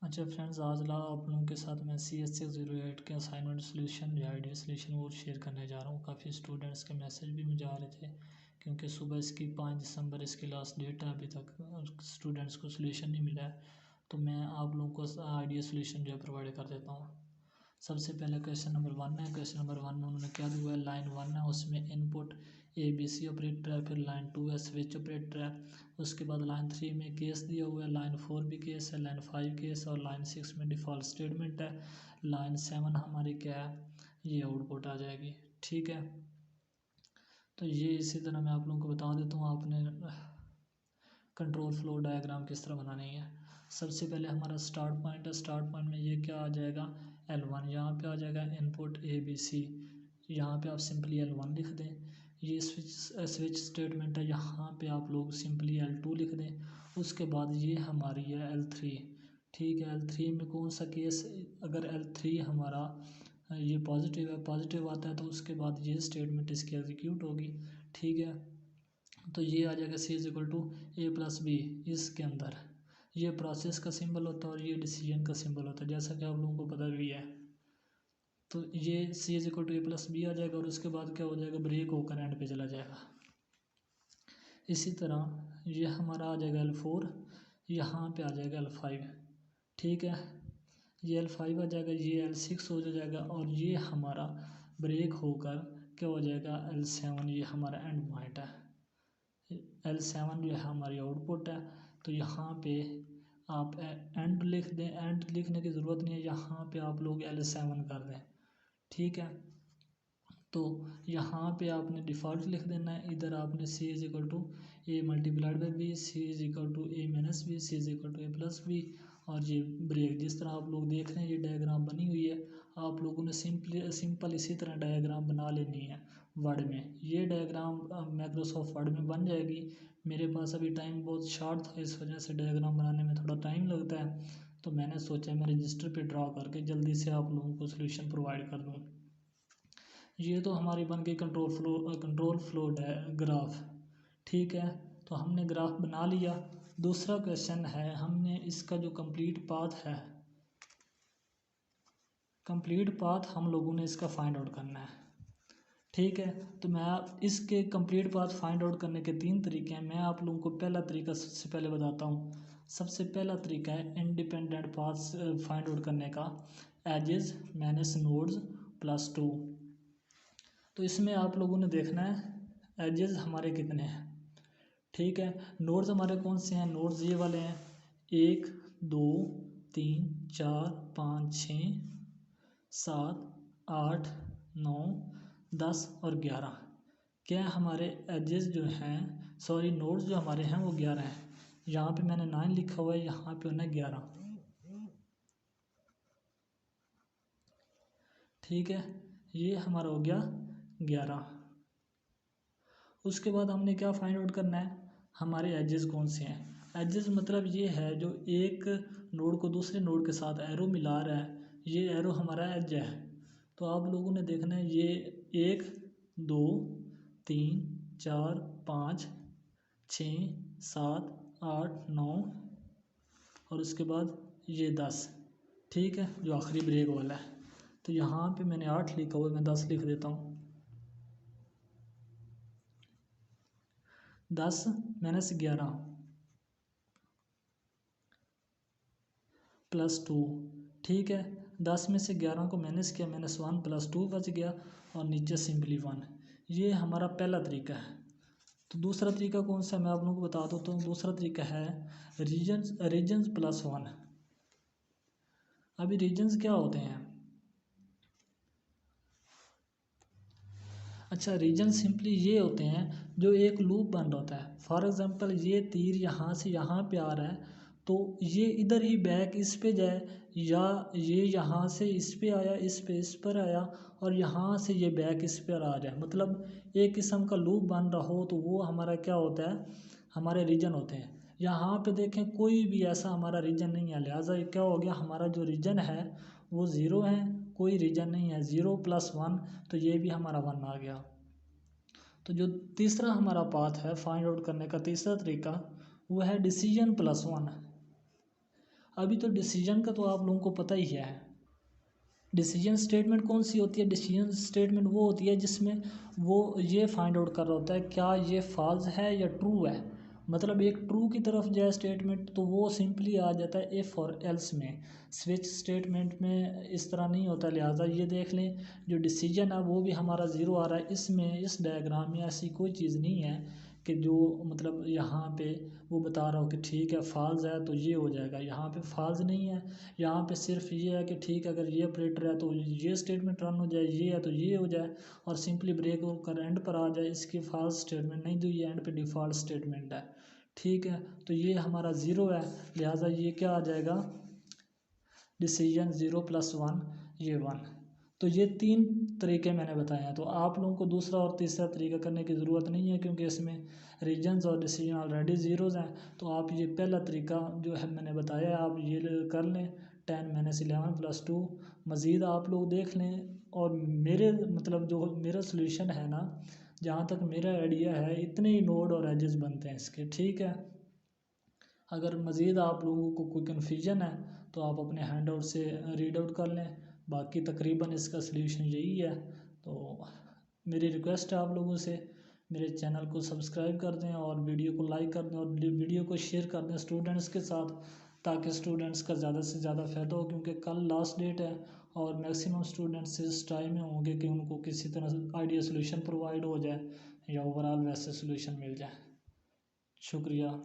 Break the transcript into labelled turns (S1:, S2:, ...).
S1: अच्छा फ्रेंड्स, आज ला आप लोगों के साथ मैं CS608 के असाइनमेंट सोल्यूशन या आइडिया सोल्यूशन वो शेयर करने जा रहा हूँ। काफ़ी स्टूडेंट्स के मैसेज भी मुझे आ रहे थे क्योंकि सुबह इसकी 5 दिसंबर इसकी लास्ट डेट है, अभी तक स्टूडेंट्स को सोल्यूशन नहीं मिला है। तो मैं आप लोगों को आइडिया सोल्यूशन जो है प्रोवाइड कर देता हूँ। सबसे पहले क्वेश्चन नंबर 1 है। क्वेश्चन नंबर 1 में उन्होंने क्या दिया है, लाइन 1 है, उसमें इनपुट ABC ऑपरेटर है, फिर लाइन 2 है स्विच ऑपरेटर है। उसके बाद लाइन 3 में केस दिया हुआ है, लाइन 4 भी केस है, लाइन 5 केस है और लाइन 6 में डिफ़ॉल्ट स्टेटमेंट है। लाइन 7 हमारी क्या है, ये आउटपुट आ जाएगी। ठीक है, तो ये इसी तरह मैं आप लोगों को बता देता हूँ आपने कंट्रोल फ्लो डायग्राम किस तरह बनानी है। सबसे पहले हमारा स्टार्ट पॉइंट है। स्टार्ट पॉइंट में ये क्या आ जाएगा, L1 यहाँ पे आ जाएगा इनपुट ABC। यहाँ पे आप सिंपली L1 लिख दें। ये स्विच स्टेटमेंट है, यहाँ पे आप लोग सिंपली L2 लिख दें। उसके बाद ये हमारी है L3। ठीक है, L3 में कौन सा केस, अगर L3 हमारा ये पॉजिटिव है, पॉजिटिव आता है तो उसके बाद ये स्टेटमेंट इसकी एग्जीक्यूट होगी। ठीक है, तो ये आ जाएगा C=A+B। इसके अंदर ये प्रोसेस का सिंबल होता है और ये डिसीजन का सिंबल होता है, जैसा कि आप लोगों को पता भी है। तो ये C=A+B आ जाएगा और उसके बाद क्या हो जाएगा, ब्रेक होकर एंड पे चला जाएगा। इसी तरह ये हमारा आ जाएगा L4, यहाँ पे आ जाएगा L5। ठीक है, ये L5 आ जाएगा, ये L6 हो जाएगा और ये हमारा ब्रेक होकर क्या हो जाएगा L7। ये हमारा एंड पॉइंट है। L7 जो है हमारी आउटपुट है। तो यहाँ पे आप एंड लिख दें, एंड लिखने की ज़रूरत नहीं है, यहाँ पे आप लोग L7 कर दें। ठीक है, तो यहाँ पे आपने डिफ़ॉल्ट लिख देना है। इधर आपने C=A×B, C=A-B, C=A+B और ये ब्रेक। जिस तरह आप लोग देख रहे हैं ये डायग्राम बनी हुई है, आप लोगों ने सिंपल इसी तरह डायग्राम बना लेनी है वर्ड में। ये डायग्राम माइक्रोसॉफ्ट वर्ड में बन जाएगी। मेरे पास अभी टाइम बहुत शॉर्ट था, इस वजह से डायग्राम बनाने में थोड़ा टाइम लगता है, तो मैंने सोचा मैं रजिस्टर पे ड्रा करके जल्दी से आप लोगों को सोल्यूशन प्रोवाइड कर दूँ। ये तो हमारी बन गई कंट्रोल फ्लो ग्राफ। ठीक है, तो हमने ग्राफ बना लिया। दूसरा क्वेश्चन है, हमने इसका जो कंप्लीट पाथ हम लोगों ने इसका फाइंड आउट करना है। ठीक है, तो मैं इसके कंप्लीट पाथ फाइंड आउट करने के 3 तरीके हैं। मैं आप लोगों को पहला तरीका सबसे पहले बताता हूँ। सबसे पहला तरीका है इंडिपेंडेंट पाथ्स फाइंड आउट करने का, एजेस माइनस नोड्स प्लस 2। तो इसमें आप लोगों ने देखना है एजेस हमारे कितने हैं। ठीक है, नोड्स हमारे कौन से हैं, नोड्स ये वाले हैं 1 2 3 4 5 6 7 8 9 10 और 11। क्या हमारे एजेस जो हैं, सॉरी नोड्स जो हमारे हैं वो 11 हैं। यहाँ पे मैंने 9 लिखा हुआ है, यहाँ पे होना है 11। ठीक है, ये हमारा हो गया 11। उसके बाद हमने क्या फाइंड आउट करना है, हमारे एजेस कौन से हैं। एजेस मतलब ये है जो एक नोड को दूसरे नोड के साथ एरो मिला रहा है, ये एरो हमारा एज है। तो आप लोगों ने देखना है ये 1 2 3 4 5 6 7 8 9 और उसके बाद ये 10। ठीक है, जो आखिरी ब्रेक वाला है। तो यहाँ पे मैंने 8 लिखा हुआ है, मैं 10 लिख देता हूँ। 10 माइनस 11 प्लस 2। ठीक है, 10 में से 11 को माइनस किया, -1 प्लस 2 बच गया और नीचे सिंपली 1। ये हमारा पहला तरीका है। तो दूसरा तरीका कौन सा मैं आप लोगों को बता देता हूँ। दूसरा तरीका है रीजन्स प्लस 1। अभी रीजन्स क्या होते हैं, अच्छा रीजन सिंपली ये होते हैं जो एक लूप बन होता है। फॉर एग्जांपल ये तीर यहाँ से यहाँ पे आ रहा है, तो ये इधर ही बैक इस पे जाए, या ये यहाँ से इस पे आया, इस पे इस पर आया और यहाँ से ये बैक इस पर आ जाए, मतलब एक किस्म का लूप बन रहा हो, तो वो हमारा क्या होता है, हमारे रीजन होते हैं। यहाँ पे देखें कोई भी ऐसा हमारा रीजन नहीं है, लिहाजा क्या हो गया, हमारा जो रीजन है वो 0 है, कोई रीजन नहीं है। 0 + 1 तो ये भी हमारा 1 आ गया। तो जो तीसरा हमारा पाथ है फाइंड आउट करने का, तीसरा तरीका वो है डिसीजन प्लस 1। अभी तो डिसीजन का तो आप लोगों को पता ही है। डिसीजन स्टेटमेंट कौन सी होती है? डिसीजन स्टेटमेंट वो होती है जिसमें वो ये फाइंड आउट कर रहा होता है क्या ये फॉल्स है या ट्रू है। मतलब एक ट्रू की तरफ जाए स्टेटमेंट तो वो सिंपली आ जाता है इफ़ और एल्स में। स्विच स्टेटमेंट में इस तरह नहीं होता। लिहाजा ये देख लें जो डिसीजन है वो भी हमारा ज़ीरो आ रहा है। इसमें इस डायग्राम में ऐसी कोई चीज़ नहीं है कि जो मतलब यहाँ पे वो बता रहा हो कि ठीक है फॉल्स है तो ये हो जाएगा। यहाँ पे फॉल्स नहीं है, यहाँ पे सिर्फ ये है कि ठीक है अगर ये ऑपरेटर है तो ये स्टेटमेंट रन हो जाए, ये है तो ये हो जाए और सिंपली ब्रेक कर एंड पर आ जाए। इसकी फॉल्स स्टेटमेंट नहीं तो ये एंड पे डिफ़ॉल्ट स्टेटमेंट है। ठीक है, तो ये हमारा ज़ीरो है, लिहाजा ये क्या आ जाएगा? डिसीजन 0+1 ये 1। तो ये 3 तरीके मैंने बताए हैं। तो आप लोगों को दूसरा और तीसरा तरीका करने की ज़रूरत नहीं है क्योंकि इसमें रीजन्स और डिसीजन ऑलरेडी ज़ीरोज़ हैं। तो आप ये पहला तरीका जो है मैंने बताया आप ये कर लें 10-11+2। मज़ीद आप लोग देख लें और मेरे मतलब जो मेरा सोल्यूशन है ना, जहाँ तक मेरा आइडिया है इतने ही नोड और एजेस बनते हैं इसके। ठीक है, अगर मज़ीद आप लोगों को कोई कन्फ्यूजन है तो आप अपने हैंड आउट से रीड आउट कर लें। बाकी तकरीबन इसका सलूशन यही है। तो मेरी रिक्वेस्ट है आप लोगों से मेरे चैनल को सब्सक्राइब कर दें और वीडियो को लाइक कर दें और वीडियो को शेयर कर दें स्टूडेंट्स के साथ, ताकि स्टूडेंट्स का ज़्यादा से ज़्यादा फ़ायदा हो। क्योंकि कल लास्ट डेट है और मैक्सिमम स्टूडेंट्स इस टाइम में होंगे कि उनको किसी तरह आइडिया सोल्यूशन प्रोवाइड हो जाए या ओवरऑल वैसे सोल्यूशन मिल जाए। शुक्रिया।